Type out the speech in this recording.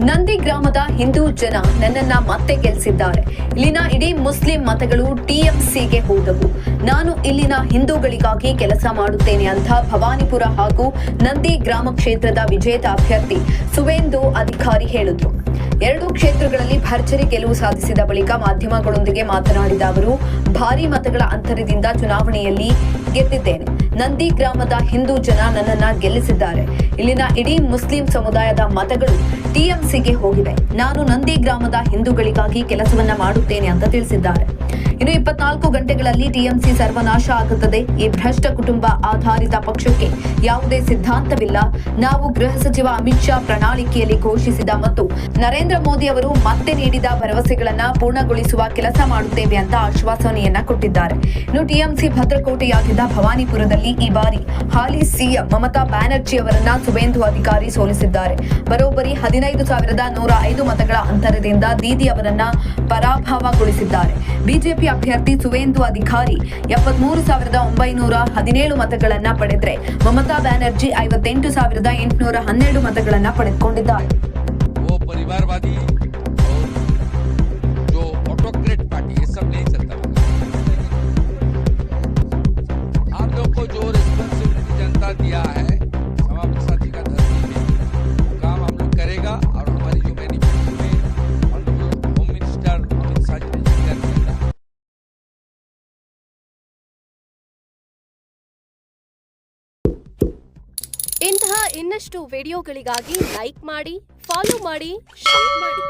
ನಂದಿ ಗ್ರಾಮದ ಹಿಂದೂ ಜನ ನನ್ನನ್ನ ಮತ್ತೆ ಗೆಲ್ಲಿಸಿದ್ದಾರೆ. ಇಲ್ಲಿನ ಇಡೀ ಮುಸ್ಲಿಂ ಮತಗಳು ಟಿಎಂಸಿಗೆ ಹೋದವು. ನಾನು ಇಲ್ಲಿನ ಹಿಂದೂಗಳಿಗಾಗಿ ಕೆಲಸ ಮಾಡುತ್ತೇನೆ ಅಂತ ಭವಾನಿಪುರ ಹಾಗೂ ನಂದಿ ಗ್ರಾಮ ಕ್ಷೇತ್ರದ ವಿಜೇತ ಅಭ್ಯರ್ಥಿ ಸುವೇಂದು ಅಧಿಕಾರಿ ಹೇಳಿದ್ರು. ಎರಡೂ ಕ್ಷೇತ್ರಗಳಲ್ಲಿ ಭರ್ಜರಿ ಗೆಲುವು ಸಾಧಿಸಿದ ಬಳಿಕ ಮಾಧ್ಯಮಗಳೊಂದಿಗೆ ಮಾತನಾಡಿದ ಅವರು, ಭಾರೀ ಮತಗಳ ಅಂತರದಿಂದ ಚುನಾವಣೆಯಲ್ಲಿ ಗೆದ್ದಿದ್ದೇನೆ. ನಂದಿ ಗ್ರಾಮದ ಹಿಂದೂ ಜನ ನನ್ನನ್ನ ಗೆಲ್ಲಿಸಿದ್ದಾರೆ. ಇಲ್ಲಿನ ಇಡೀ ಮುಸ್ಲಿಂ ಸಮುದಾಯದ ಮತಗಳು ಟಿಎಂಸಿಗೆ ಹೋಗಿವೆ. ನಾನು ನಂದಿ ಗ್ರಾಮದ ಹಿಂದೂಗಳಿಗಾಗಿ ಕೆಲಸವನ್ನ ಮಾಡುತ್ತೇನೆ ಅಂತ ತಿಳಿಸಿದ್ದಾರೆ. ಇನ್ನು 24 ಗಂಟೆಗಳಲ್ಲಿ ಟಿಎಂಸಿ ಸರ್ವನಾಶ ಆಗುತ್ತದೆ. ಈ ಭ್ರಷ್ಟ ಕುಟುಂಬ ಆಧಾರಿತ ಪಕ್ಷಕ್ಕೆ ಯಾವುದೇ ಸಿದ್ಧಾಂತವಿಲ್ಲ. ನಾವು ಗೃಹ ಸಚಿವ ಅಮಿತ್ ಶಾ ಪ್ರಣಾಳಿಕೆಯಲ್ಲಿ ಘೋಷಿಸಿದ ಮತ್ತು ನರೇಂದ್ರ ಮೋದಿ ಅವರು ಮತ್ತೆ ನೀಡಿದ ಭರವಸೆಗಳನ್ನ ಪೂರ್ಣಗೊಳಿಸುವ ಕೆಲಸ ಮಾಡುತ್ತೇವೆ ಅಂತ ಆಶ್ವಾಸನೆಯನ್ನ ಕೊಟ್ಟಿದ್ದಾರೆ. ಇನ್ನು ಟಿಎಂಸಿ ಭದ್ರಕೋಟೆಯಾಗಿದ್ದ ಭವಾನಿಪುರದಲ್ಲಿ ಈ ಬಾರಿ ಹಾಲಿ ಸಿಎಂ ಮಮತಾ ಬ್ಯಾನರ್ಜಿ ಅವರನ್ನ ಸುವೇಂದು ಅಧಿಕಾರಿ ಸೋಲಿಸಿದ್ದಾರೆ. ಬರೋಬ್ಬರಿ 15,105 ಮತಗಳ ಅಂತರದಿಂದ ದೀದಿ ಅವರನ್ನ ಪರಾಭವಗೊಳಿಸಿದ್ದಾರೆ. ಬಿಜೆಪಿ ಅಭ್ಯರ್ಥಿ ಸುವೇಂದು ಅಧಿಕಾರಿ 73,917 ಮತಗಳನ್ನ ಪಡೆದರೆ ಮಮತಾ ಬ್ಯಾನರ್ಜಿ 58,812 ಮತಗಳನ್ನ ಪಡೆದುಕೊಂಡಿದ್ದಾರೆ. परिवारवादी और जो ऑटोक्रेट पार्टी ये सब नहीं चलता। आप लोग को जो रिस्पॉन्सिबिलिटी जनता दिया है समावेशी साथी का धरती में वो काम हम लोग करेगा और हमारी जो मैनिफेस्टो में honourable home minister Amit Shah ji ने डिक्लेयर किया था। ಇಂತಹ ಇನ್ನಷ್ಟು ವಿಡಿಯೋಗಳಿಗಾಗಿ ಲೈಕ್ ಮಾಡಿ, ಫಾಲೋ ಮಾಡಿ, ಶೇರ್ ಮಾಡಿ.